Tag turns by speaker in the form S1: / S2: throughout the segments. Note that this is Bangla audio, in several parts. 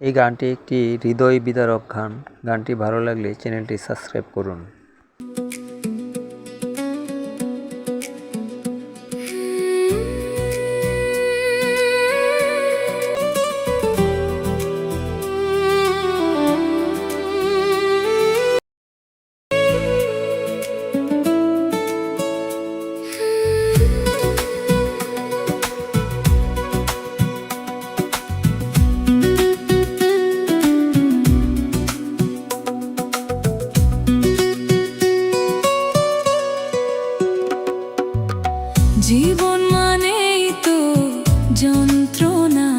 S1: এই গানটি একটি হৃদয় বিদারক গান। গানটি ভালো লাগলে চ্যানেলটি সাবস্ক্রাইব করুন।
S2: জীবন মানেই তো যন্ত্রণা,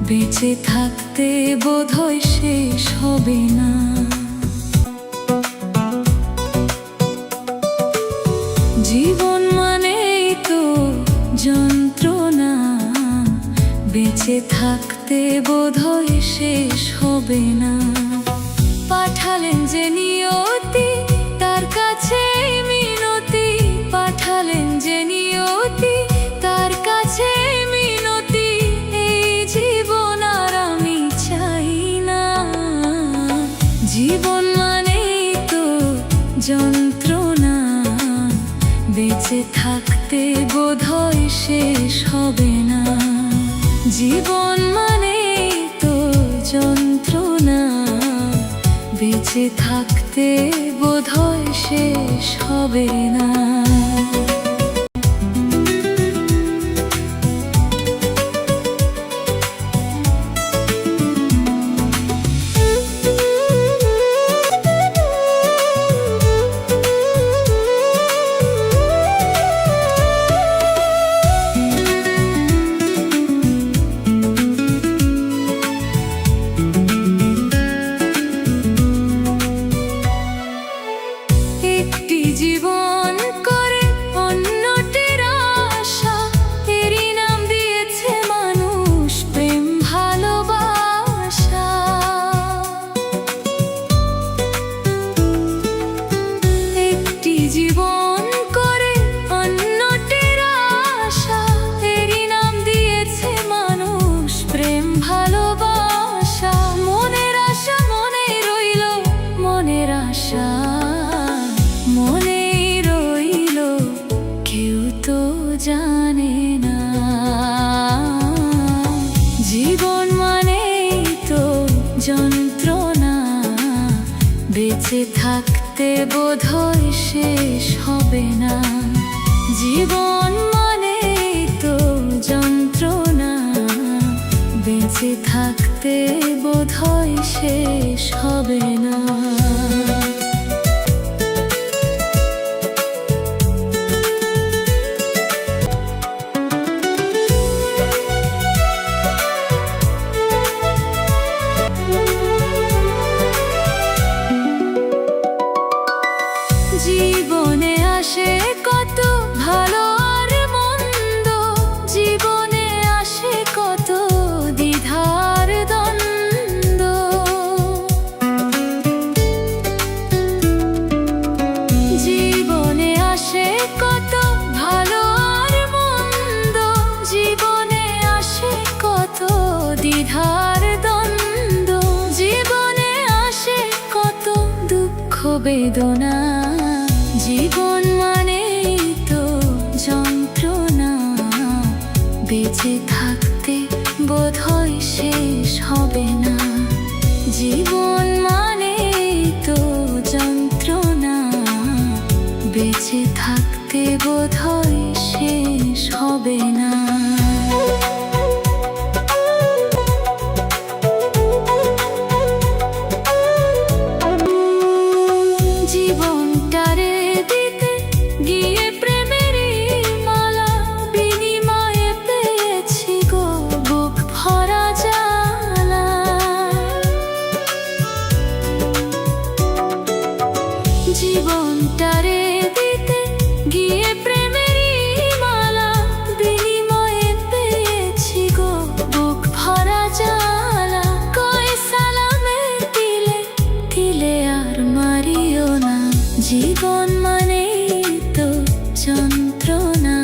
S2: বেঁচে থাকতে বোধহয় শেষ হবে না। জীবন মানেই তো যন্ত্রণা, বেঁচে থাকতে বোধহয় শেষ হবে না। পাঠালেন যে নিয়তি, তার কাছে মিনতি, পাঠালেন যে নিয়তি, তার কাছে মিনতি, এই জীবন আর আমি চাই না। জীবন মানেই তো যন্ত্রণা, বেঁচে থাকতে বোধহয় শেষ হবে না। জীবন মানেই তো যন্ত্রণা, বেঁচে থাকতে বোধহয় শেষ হবে না। জীবন করে অন্যটির আশা, এরই নাম দিয়েছে মানুষ প্রেম ভালোবাসা। একটি জীবন করে অন্যটির আশা, এরই নাম দিয়েছে মানুষ প্রেম ভালোবাসা। মনের আশা মনেই রইল, মনের আশা মনেই রইল, কেউ তো জানে না। জীবন মানেই তো যন্ত্রণা, বেঁচে থাকতে বোধহয় শেষ হবে না। জীবন মানেই তো যন্ত্রণা, বেঁচে থাকতে বোধহয় শেষ হবে না। জীবনে আসে কত ভালো আর মন্দ, জীবনে আসে কত দ্বিধার দ্বন্দ্ব। জীবনে আসে কত ভালো আর মন্দ, জীবনে আসে কত দ্বিধার দ্বন্দ্ব। জীবনে আসে কত দুঃখ বেদনা। জীবন মানেই তো যন্ত্রণা, বেঁচে থাকতে বোধহয় শেষ হবে না। জীবন মানেই তো যন্ত্রণা, বেঁচে থাকতে বোধহয় শেষ হবে না। জীবনটারে দিতে গিয়ে প্রেমেরই মালা, বিনিময়ে পেয়েছি গো বুক ভরা জ্বালা। জীবনটারে দিতে গিয়ে প্রেমেরই মালা, বিনিময়ে পেয়েছি গো বুক ভরা জ্বালা। কই সালামে দিলে দিলে আর মারিও না। জীবন মানেই তো যন্ত্রণা,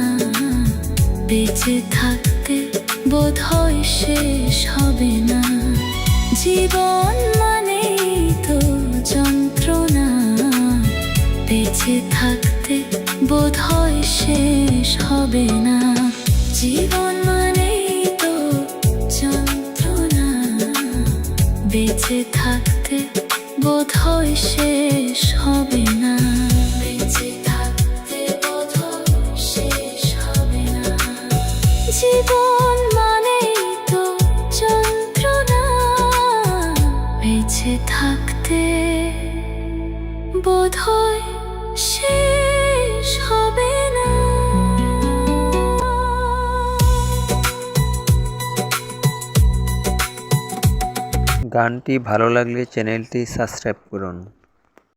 S2: বেঁচে থাকতে বোধহয় শেষ হবে না। জীবন মানেই তো যন্ত্রণা, বেঁচে থাকতে বোধহয় শেষ হবে না। জীবন মানেই তো যন্ত্রণা, বেঁচে থাকতে বোধহয় শেষ হবে না। বেঁচে থাকতে বোধহয় শেষ হবে না। জীবন মানেই তো যন্ত্রণা, বেঁচে থাকতে বোধহয় শেষ হবে না।
S1: গানটি ভালো লাগলে চ্যানেলটি সাবস্ক্রাইব করুন।